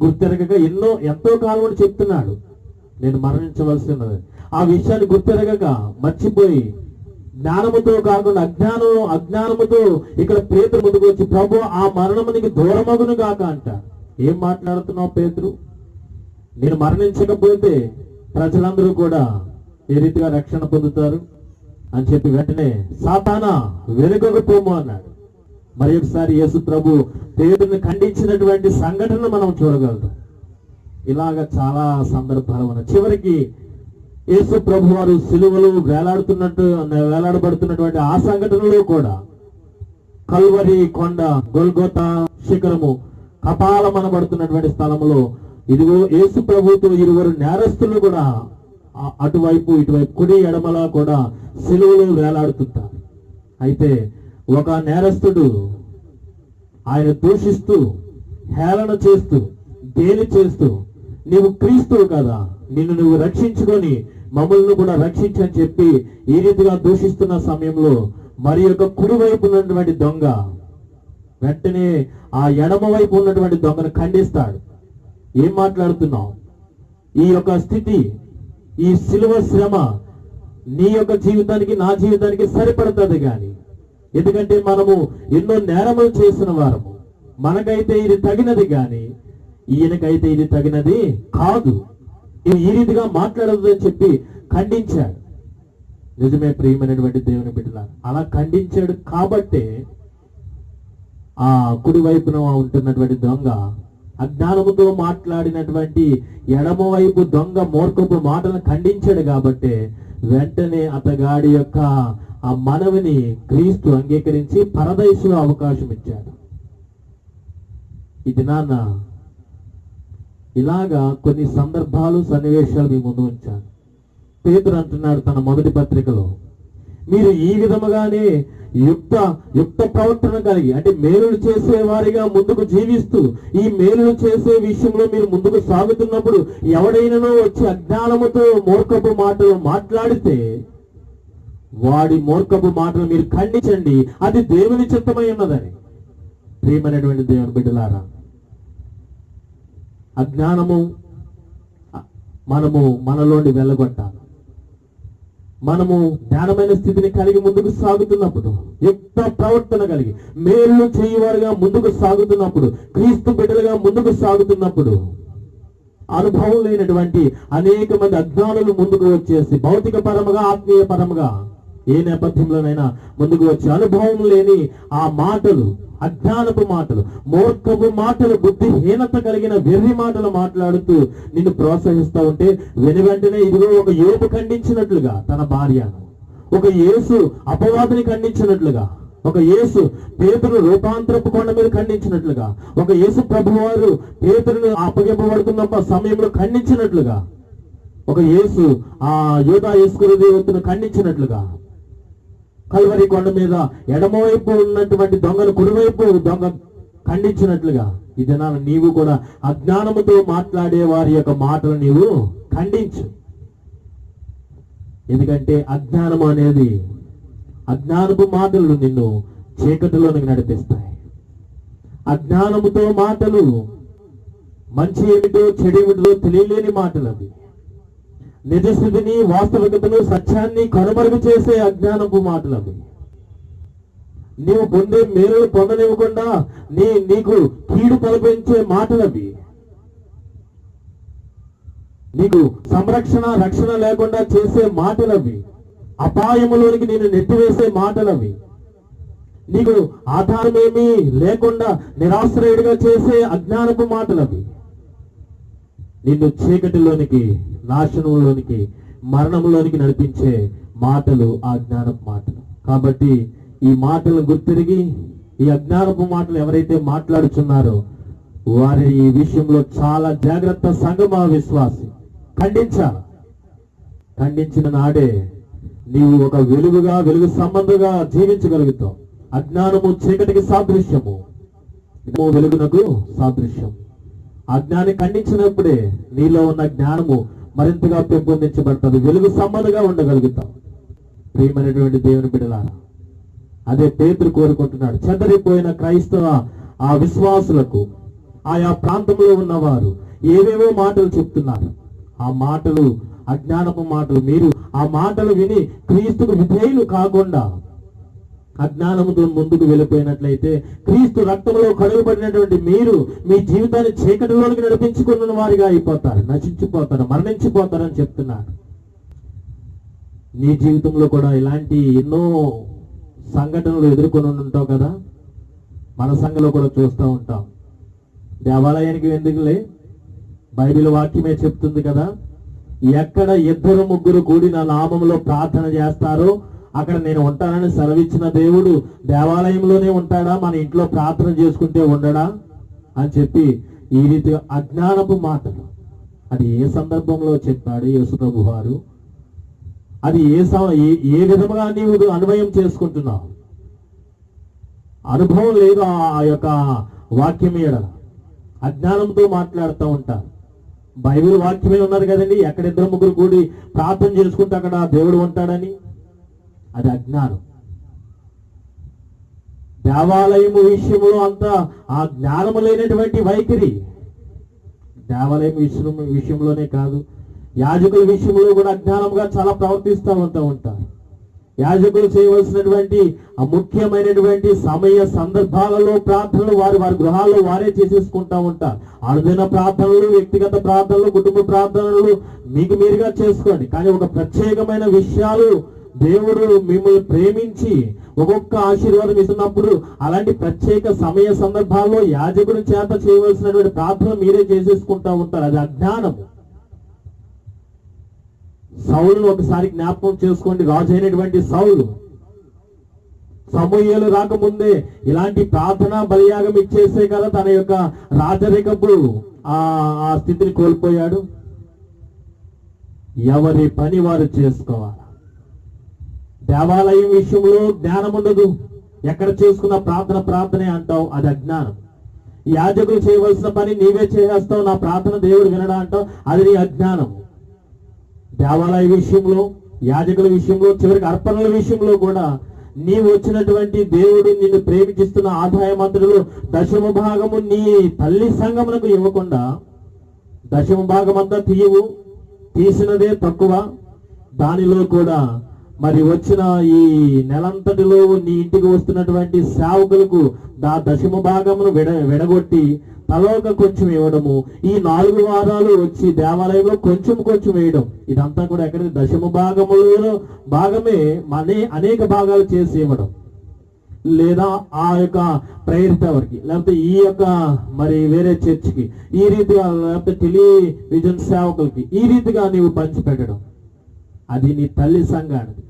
గుర్తెరగక ఎంతో కాలం చెప్తున్నాడు, నేను మరణించవలసి ఉన్నది. ఆ విషయాన్ని గుర్తెరగక మర్చిపోయి జ్ఞానముతో కాకుండా అజ్ఞానముతో ఇక్కడ పేతురు ముందుకు వచ్చి, ప్రభు ఆ మరణమునికి దూరమగును గాక అంట. ఏం మాట్లాడుతున్నావు పేతురు? నేను మరణించకపోతే ప్రజలందరూ కూడా ఏ రీతిగా రక్షణ పొందుతారు అని చెప్పి వెంటనే సాతానా వెనుకకు అన్నాడు. మరి ఒకసారి యేసు ప్రభు పేతురుని ఖండించినటువంటి సంఘటన మనం చూడగలుగుతాం. ఇలాగ చాలా సందర్భాలు ఉన్నాయి. చివరికి యేసు ప్రభు వారు సిలువలో వేలాడబడుతున్నటువంటి ఆ సంఘటనలో కూడా కల్వరి కొండ, గొల్గోతా శిఖరము, కపాలమనబడుతున్నటువంటి స్థలంలో ఇదిగో యేసు ప్రభుతో 2 నేరస్తులు కూడా అటువైపు ఇటువైపు కుడి ఎడమలా కూడా సిలువలో వేలాడుతుంటారు. అయితే ఒక నేరస్తుడు ఆయన దూషిస్తూ హేళన చేస్తూ గేలి చేస్తూ నీవు క్రీస్తువు కదా, నిన్ను నువ్వు రక్షించుకొని మమ్మల్ని కూడా రక్షించని చెప్పి ఈ రీతిగా దూషిస్తున్న సమయంలో మరి యొక్క కుడి వైపు ఉన్నటువంటి దొంగ వెంటనే ఆ ఎడమ వైపు ఉన్నటువంటి దొంగను ఖండిస్తాడు. ఏం మాట్లాడుతున్నావు? ఈ యొక్క స్థితి, ఈ సిలువ శ్రమ నీ యొక్క జీవితానికి నా జీవితానికి సరిపడుతుంది కానీ, ఎందుకంటే మనము ఎన్నో నేరములు చేసిన వారము, మనకైతే ఇది తగినది కానీ ఈయనకైతే ఇది తగినది కాదు, ఇది ఈ రీతిగా మాట్లాడదు అని చెప్పి ఖండించాడు. నిజమే ప్రియమైనటువంటి దేవుని బిడ్డలారా, అలా ఖండించాడు కాబట్టే ఆ కుడి వైపున ఉంటున్నటువంటి దొంగ అజ్ఞానముతో మాట్లాడినటువంటి ఎడమ వైపు దొంగ మూర్ఖపు మాటలను ఖండించాడు కాబట్టి వెంటనే అతగాడి యొక్క ఆ మనవిని క్రీస్తు అంగీకరించి పరదైసులో అవకాశం ఇచ్చాడు. ఇది నాన్న ఇలాగా కొన్ని సందర్భాలు సన్నివేశాలు మీ ముందు ఉంచాను. పేతురు అంటున్నాడు తన మొదటి పత్రికలో, మీరు ఈ విధముగానే యుక్త ప్రవర్తన కలిగి, అంటే మేలులు చేసే వారిగా ముందుకు జీవిస్తూ ఈ మేలులు చేసే విషయంలో మీరు ముందుకు సాగుతున్నప్పుడు ఎవడైనానో వచ్చి అజ్ఞానముతో మూర్ఖపు మాటలు మాట్లాడితే వాడి మూర్ఖపు మాటలు మీరు ఖండించండి, అది దేవుని చిత్తమై ఉన్నదని. ప్రియమైనటువంటి దేవుని బిడ్డలారా, అజ్ఞానము మనలోని వెళ్ళగొట్టాలి. మనము జ్ఞానమైన స్థితిని కలిగి ముందుకు సాగుతున్నప్పుడు, యుక్త ప్రవర్తన కలిగి మేలు చేయవారుగా ముందుకు సాగుతున్నప్పుడు, క్రీస్తు బిడ్డలుగా ముందుకు సాగుతున్నప్పుడు అనుభవం లేనటువంటి అనేక మంది అజ్ఞానులు ముందుకు వచ్చేసి భౌతిక పరముగా ఆత్మీయ పరముగా ఏ నేపథ్యంలోనైనా ముందుకు వచ్చి అనుభవం లేని ఆ మాటలు, అజ్ఞానపు మాటలు, మూర్ఖపు మాటలు, బుద్ధిహీనత కలిగిన వెర్రి మాటలు మాట్లాడుతూ నిన్ను ప్రోత్సహిస్తూ ఉంటే వెనువెంటనే ఇదిగో ఒక యోబు ఖండించినట్లుగా తన భార్యను, ఒక యేసు అపవాదిని ఖండించినట్లుగా, ఒక యేసు పేతురు రూపాంతరపు కొండ మీద ఖండించినట్లుగా, ఒక యేసు ప్రభువారు పేతురును అప్పగింపబడుతున్న సమయంలో ఖండించినట్లుగా, ఒక యేసు ఆ యూదా ఇస్కరియోతును ఖండించినట్లుగా, కల్వరి కొండ మీద ఎడమవైపు ఉన్నటువంటి దొంగను కుడివైపు దొంగ ఖండించినట్లుగా ఈ దినాన నీవు కూడా అజ్ఞానముతో మాట్లాడే వారి యొక్క మాటలు నీవు ఖండించు. ఎందుకంటే అజ్ఞానము అనేది, అజ్ఞానపు మాటలు నిన్ను చీకటిలోనికి నడిపిస్తాయి. అజ్ఞానముతో మాటలు మంచి ఏమిటో చెడు ఏమిటో తెలియలేని మాటలు అవి. నిజస్థితిని, వాస్తవికతను, సత్యాన్ని కనుమరుగు చేసే అజ్ఞానపు మాటలు అవి. నీవు పొందే మేలులు పొందనివ్వకుండా నీకు కీడు తలపించే మాటలు అవి. నీకు సంరక్షణ రక్షణ లేకుండా చేసే మాటలు అవి. అపాయములోనికి నేను నెట్టివేసే మాటలు అవి. నీకు ఆధారమేమీ లేకుండా నిరాశ్రయుడిగా చేసే అజ్ఞానపు మాటలు అవి. నిన్ను చీకటిలోనికి, నాశనంలోనికి, మరణంలోనికి నడిపించే మాటలు ఆ జ్ఞానపు మాటలు. కాబట్టి ఈ మాటలను గుర్తిరిగి ఈ అజ్ఞానపు మాటలు ఎవరైతే మాట్లాడుచున్నారో వారి ఈ విషయంలో చాలా జాగ్రత్త. సంగమా విశ్వాసి ఖండించాలి. ఖండించిన నాడే నీవు ఒక వెలుగుగా, వెలుగు సంబంధంగా జీవించగలుగుతావు. అజ్ఞానము చీకటికి సాదృశ్యము, వెలుగునకు సాదృశ్యం. అజ్ఞాని ఖండించినప్పుడే నీలో ఉన్న జ్ఞానము మరింతగా పెంపొందించబడుతుంది, వెలుగు సంబంధంగా ఉండగలుగుతాం. ప్రియమైనటువంటి దేవుని బిడ్డలారా, అదే పేతురు కోరుకుంటున్నాడు. చెదరిపోయిన క్రైస్తవ ఆ విశ్వాసులకు, ఆయా ప్రాంతంలో ఉన్నవారు ఏవేవో మాటలు చెప్తున్నారు. ఆ మాటలు అజ్ఞానపు మాటలు. మీరు ఆ మాటలు విని క్రీస్తుకు విధేయులు కాకుండా అజ్ఞానముతో ముందుకు వెళ్ళిపోయినట్లయితే క్రీస్తు రక్తంలో కడుగుబడినటువంటి మీరు మీ జీవితాన్ని చీకటిలోనికి నడిపించుకున్న వారిగా అయిపోతారు, నశించిపోతారు, మరణించిపోతారని చెప్తున్నాడు. నీ జీవితంలో కూడా ఇలాంటి ఎన్నో సంఘటనలు ఎదుర్కొని ఉంటావు కదా. మన సంఘంలో కూడా చూస్తూ ఉంటాం. దేవాలయానికి ఎందుకులే, బైబిల్ వాక్యమే చెప్తుంది కదా, ఎక్కడ 2-3 కూడి నా నామములో ప్రార్థన చేస్తారో అక్కడ నేను ఉంటానని సెలవిచ్చిన దేవుడు దేవాలయంలోనే ఉంటాడా, మన ఇంట్లో ప్రార్థన చేసుకుంటే ఉండడా అని చెప్పి ఈ రీతిగా అజ్ఞానపు మాటలు, అది ఏ సందర్భంలో చెప్పాడు యేసు ప్రభు వారు? అది ఏ విధముగా నీవు అన్వయం చేసుకుంటున్నావు? అనుభవం లేదు ఆ యొక్క వాక్యం మీద, అజ్ఞానంతో మాట్లాడుతూ ఉంటారు. బైబిల్ వాక్యమే ఉన్నది కదండి, ఎక్కడ ఇద్దరు ముగ్గురు కూడి ప్రార్థన చేసుకుంటే అక్కడ దేవుడు ఉంటాడని. అది అజ్ఞానం. దేవాలయము విషయంలో అంతా ఆ జ్ఞానము లేనటువంటి వైఖరి. దేవాలయం విషయంలోనే కాదు, యాజకుల విషయంలో కూడా అజ్ఞానంగా చాలా ప్రవర్తిస్తూ ఉంటారు. యాజకులు చేయవలసినటువంటి ముఖ్యమైనటువంటి సమయ సందర్భాలలో ప్రార్థనలు వారి గృహాల్లో వారే చేసేసుకుంటా ఉంటారు. అనుదిన ప్రార్థనలు, వ్యక్తిగత ప్రార్థనలు, కుటుంబ ప్రార్థనలు మీకు మీరుగా చేసుకోండి. కానీ ఒక ప్రత్యేకమైన విషయాలు దేవుడు మిమ్మల్ని ప్రేమించి ఒక్కొక్క ఆశీర్వాదం ఇస్తున్నప్పుడు అలాంటి ప్రత్యేక సమయ సందర్భాల్లో యాజకుడి చేత చేయవలసినటువంటి ప్రార్థన మీరే చేసేసుకుంటా ఉంటారు. అది అజ్ఞానము. సౌలును ఒకసారి జ్ఞాపకం చేసుకోండి. రాజు అయినటువంటి సౌలు సమూయేలు రాకముందే ఇలాంటి ప్రార్థన బలియాగం ఇచ్చేసే కదా తన యొక్క రాజరికపు ఆ స్థితిని కోల్పోయాడు. ఎవరి పని వారు చేసుకోవాలి. దేవాలయం విషయంలో జ్ఞానం ఉండదు. ఎక్కడ చేసుకున్న ప్రార్థనే అంటావు, అది అజ్ఞానం. యాజకులు చేయవలసిన పని నీవే చేసేస్తావు, నా ప్రార్థన దేవుడు వినడా అంటావు, అది నీ అజ్ఞానం. దేవాలయ విషయంలో, యాజకుల విషయంలో, చివరికి అర్పణల విషయంలో కూడా నీవు వచ్చినటువంటి దేవుడు నిన్ను ప్రేమించిస్తున్న ఆదాయ మంత్రులు 10వ భాగము నీ తల్లి సంఘమునకు ఇవ్వకుండా 10వ భాగం అంతా తీసినదే తక్కువ. దానిలో కూడా మరి వచ్చిన ఈ నెలంతటిలో నీ ఇంటికి వస్తున్నటువంటి సేవకులకు 10వ భాగమును విడగొట్టి తలోక కొంచెం ఇవ్వడము, ఈ 4 వారాలు వచ్చి దేవాలయంలో కొంచెం వేయడం, ఇదంతా కూడా ఎక్కడ 10వ భాగములో భాగమే అనేక భాగాలు చేసి ఇవ్వడం. లేదా ఆ యొక్క ప్రేయర్ టవర్కి, లేకపోతే ఈ యొక్క మరి వేరే చర్చికి, ఈ రీతిగా, లేకపోతే టెలివిజన్ సేవకులకి ఈ రీతిగా నీవు పంచిపెట్టడం, అది నీ తల్లి సంఘానికి.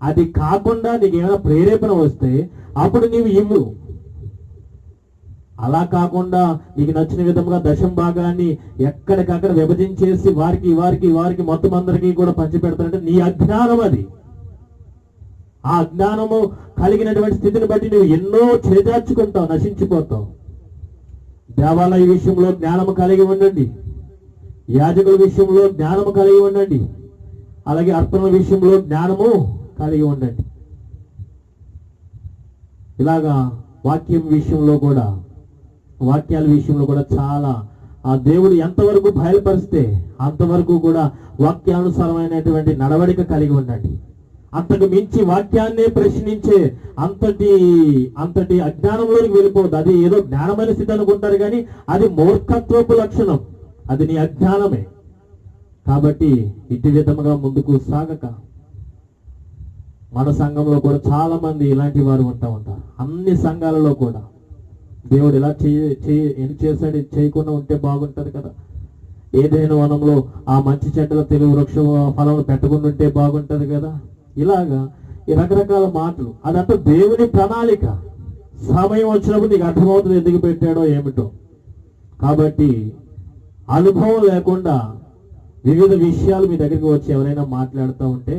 అది కాకుండా నీకు ఏమైనా ప్రేరేపణ వస్తే అప్పుడు నీవు ఇవ్వు. అలా కాకుండా నీకు నచ్చిన విధంగా 10వ భాగాన్ని ఎక్కడికక్కడ విభజించేసి వారికి మొత్తం అందరికీ కూడా పంచిపెడతానంటే నీ అజ్ఞానం అది. ఆ అజ్ఞానము కలిగినటువంటి స్థితిని బట్టి నువ్వు ఎన్నో చేజార్చుకుంటావు, నశించిపోతావు. దేవాలయ విషయంలో జ్ఞానము కలిగి ఉండండి, యాజకుల విషయంలో జ్ఞానము కలిగి ఉండండి, అలాగే అర్పణల విషయంలో జ్ఞానము కలిగి ఉండండి. ఇలాగా వాక్యాల విషయంలో కూడా చాలా ఆ దేవుడు ఎంతవరకు బయలుపరిస్తే అంతవరకు కూడా వాక్యానుసారమైనటువంటి నడవడిక కలిగి ఉండండి. అంతకు మించి వాక్యాన్నే ప్రశ్నించే అంతటి అజ్ఞానంలోకి వెళ్ళిపోవద్దు. అది ఏదో జ్ఞానమైన స్థితి అనుకుంటారు, కానీ అది మూర్ఖత్వపు లక్షణం, అది నీ అజ్ఞానమే. కాబట్టి ఇటు విధముగా ముందుకు సాగక, మన సంఘంలో కూడా చాలా మంది ఇలాంటి వారు ఉంటారు. అన్ని సంఘాలలో కూడా దేవుడు ఇలా ఎందుకు చేశాడు, చేయకుండా ఉంటే బాగుంటది కదా, ఏదైనా వనంలో ఆ మంచి చెడ్డల తెలుగు వృక్ష ఫలం పెట్టకుండా ఉంటే బాగుంటది కదా, ఇలాగా ఈ రకరకాల మాటలు. అదంతా దేవుని ప్రణాళిక. సమయం వచ్చినప్పుడు నీకు అర్థమవుతుంది ఎందుకు పెట్టాడో ఏమిటో. కాబట్టి అనుభవం లేకుండా వివిధ విషయాలు మీ దగ్గరికి వచ్చి ఎవరైనా మాట్లాడుతూ ఉంటే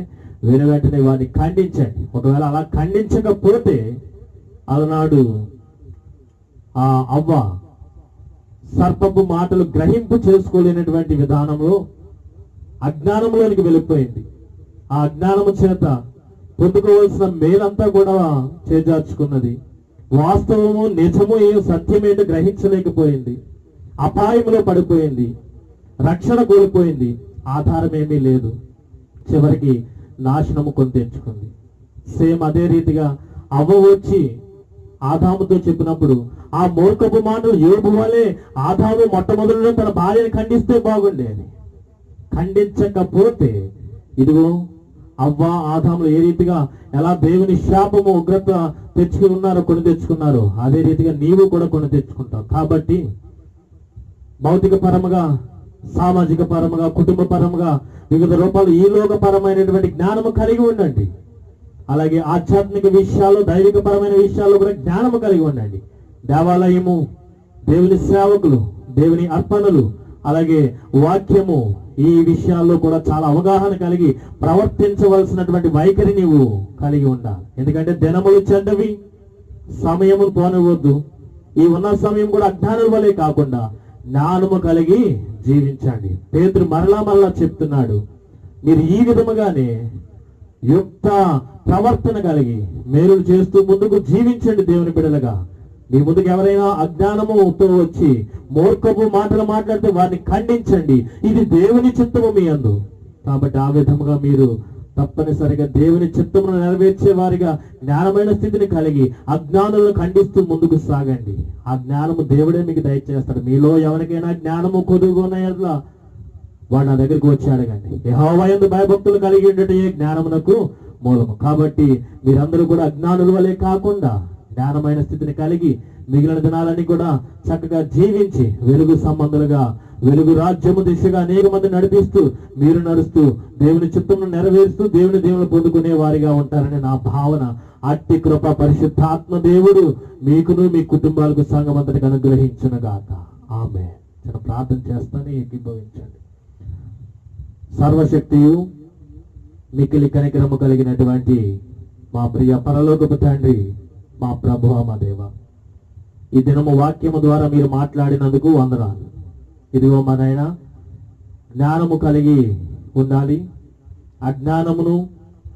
వెంటనే వారిని ఖండించండి. ఒకవేళ అలా ఖండించకపోతే అలనాడు ఆ అవ్వ సర్పపు మాటలు గ్రహింపు చేసుకోలేనటువంటి విధానంలో అజ్ఞానంలోనికి వెళ్ళిపోయింది. ఆ అజ్ఞానము చేత పొందుకోవాల్సిన మేలంతా కూడా చేజార్చుకున్నది. వాస్తవము, నిజము, సత్యమేంటో గ్రహించలేకపోయింది. అపాయంలో పడిపోయింది, రక్షణ కోల్పోయింది, ఆధారం ఏమీ లేదు. చివరికి నాశనము కొని తెచ్చుకుంది. సేమ్ అదే రీతిగా అవ్వ వచ్చి ఆదాముతో చెప్పినప్పుడు ఆ మూర్ఖపు మాటలు యోబు వలె ఆదాము మొట్టమొదటిలో తన భార్యని ఖండిస్తే బాగుండేది. ఖండించకపోతే ఇదిగో అవ్వ ఆదాములు ఏ రీతిగా ఎలా దేవుని శాపము ఉగ్రత తెచ్చుకుని ఉన్నారో, కొని తెచ్చుకున్నారో, అదే రీతిగా నీవు కూడా కొని తెచ్చుకుంటావు. కాబట్టి భౌతిక పరముగా, సామాజిక పరముగా, కుటుంబ పరముగా వివిధ రూపాలు ఈ లోకపరమైనటువంటి జ్ఞానము కలిగి ఉండండి. అలాగే ఆధ్యాత్మిక విషయాలు, దైవిక పరమైన విషయాల్లో కూడా జ్ఞానము కలిగి ఉండండి. దేవాలయము, దేవుని సేవకులు, దేవుని అర్పణలు, అలాగే వాక్యము ఈ విషయాల్లో కూడా చాలా అవగాహన కలిగి ప్రవర్తించవలసినటువంటి వైఖరి నీవు కలిగి ఉండాలి. ఎందుకంటే దినములు చెడ్డవి, సమయము పోనివద్దు. ఈ ఉన్న సమయం కూడా అజ్ఞానుల వలె కాకుండా జ్ఞానము కలిగి జీవించండి. పేతురు మరలా చెప్తున్నాడు, మీరు ఈ విధముగానే యుక్త ప్రవర్తన కలిగి మేలులు చేస్తూ ముందుకు జీవించండి. దేవుని బిడ్డలుగా మీ ముందుకు ఎవరైనా అజ్ఞానముతో వచ్చి మూర్ఖపు మాటలు మాట్లాడితే వారిని ఖండించండి. ఇది దేవుని చిత్తము మీ యందు. కాబట్టి ఆ విధముగా మీరు తప్పనిసరిగా దేవుని చిత్తమును నెరవేర్చే వారిగా జ్ఞానమైన స్థితిని కలిగి అజ్ఞానులను ఖండిస్తూ ముందుకు సాగండి. ఆ జ్ఞానము దేవుడే మీకు దయచేస్తాడు. మీలో ఎవరికైనా జ్ఞానము కొదుగునట్లా వాడు నా దగ్గరికి వచ్చి అడగండి. యెహోవా యందు భయభక్తులు కలిగి ఉండటే జ్ఞానమునకు మూలము. కాబట్టి మీరందరూ కూడా అజ్ఞానుల వలె కాకుండా జ్ఞానమైన స్థితిని కలిగి మిగిలిన దినాలన్నీ కూడా చక్కగా జీవించి వెలుగు సంబంధులుగా వెలుగు రాజ్యము దిశగా అనేక మంది నడిపిస్తూ మీరు నడుస్తూ దేవుని చిత్తమును నెరవేరుస్తూ దేవుని పొందుకునే వారిగా ఉంటారని నా భావన. అట్టి కృప పరిశుద్ధాత్మ దేవుడు మీకును మీ కుటుంబాలకు సంఘమంతటికి అనుగ్రహించునుగాక. ఆమేన్. చిన్న ప్రార్థన చేస్తాను, ఏకీభవించండి. సర్వశక్తియు మిక్కిలి కనికరము కలిగినటువంటి మా ప్రియ పరలోకపు తండ్రి, మా ప్రభువా, మా దేవ, ఈ దినము వాక్యము ద్వారా మీరు మాట్లాడినందుకు వందనాలు. ఇదిగో మా నాయన, జ్ఞానము కలిగి ఉండాలి.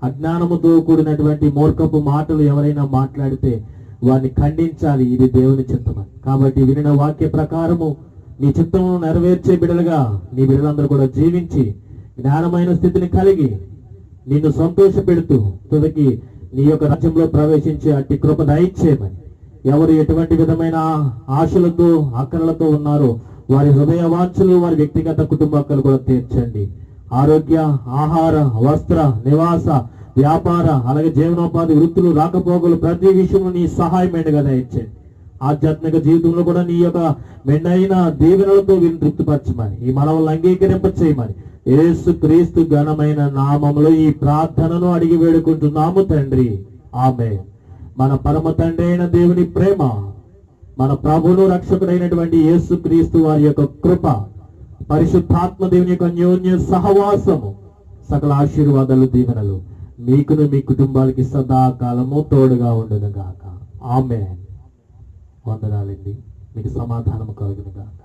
అజ్ఞానముతో కూడినటువంటి మూర్ఖపు మాటలు ఎవరైనా మాట్లాడితే వారిని ఖండించాలి. ఇది దేవుని చిత్తమని. కాబట్టి వినిన వాక్య ప్రకారము నీ చిత్తమును నెరవేర్చే బిడ్డలుగా నీ బిడ్డలందరూ కూడా జీవించి జ్ఞానమైన స్థితిని కలిగి నిన్ను సంతోష పెడుతూ తుదకి నీ యొక్క రాజ్యంలో ప్రవేశించే అట్టి కృప దయచేయమని. ఎవరు ఎటువంటి విధమైన ఆశలతో ఆకరణలతో ఉన్నారో వారి హృదయ వాంఛలు, వారి వ్యక్తిగత కుటుంబాలు కూడా తీర్చండి. ఆరోగ్య, ఆహార, వస్త్ర, నివాస, వ్యాపార, అలాగే జీవనోపాధి, వృత్తులు, రాకపోకలు ప్రతి విషయంలో నీ సహాయం మెండుగా దయచేయండి. ఆధ్యాత్మిక జీవితంలో కూడా నీ యొక్క మెండైన దీవెనలతో వీరిని తృప్తిపరచమని, ఈ మనవలను అంగీకరింప చేయమని యేసు క్రీస్తు ఘనమైన నామములో ఈ ప్రార్థనను అడిగి వేడుకుంటున్నాము తండ్రి. ఆమేన్. మన పరమ తండ్రి అయిన దేవుని ప్రేమ, మన ప్రభువును రక్షకుడైనటువంటి యేసు క్రీస్తు వారి యొక్క కృప, పరిశుద్ధాత్మ దేవుని యొక్క అన్యోన్య సహవాసము, సకల ఆశీర్వాదాలు, దీవెనలు మీకును మీ కుటుంబాలకి సదాకాలము తోడుగా ఉండును గాక. ఆమేన్. వందనాలండి. మీకు సమాధానము కలుగును గాక.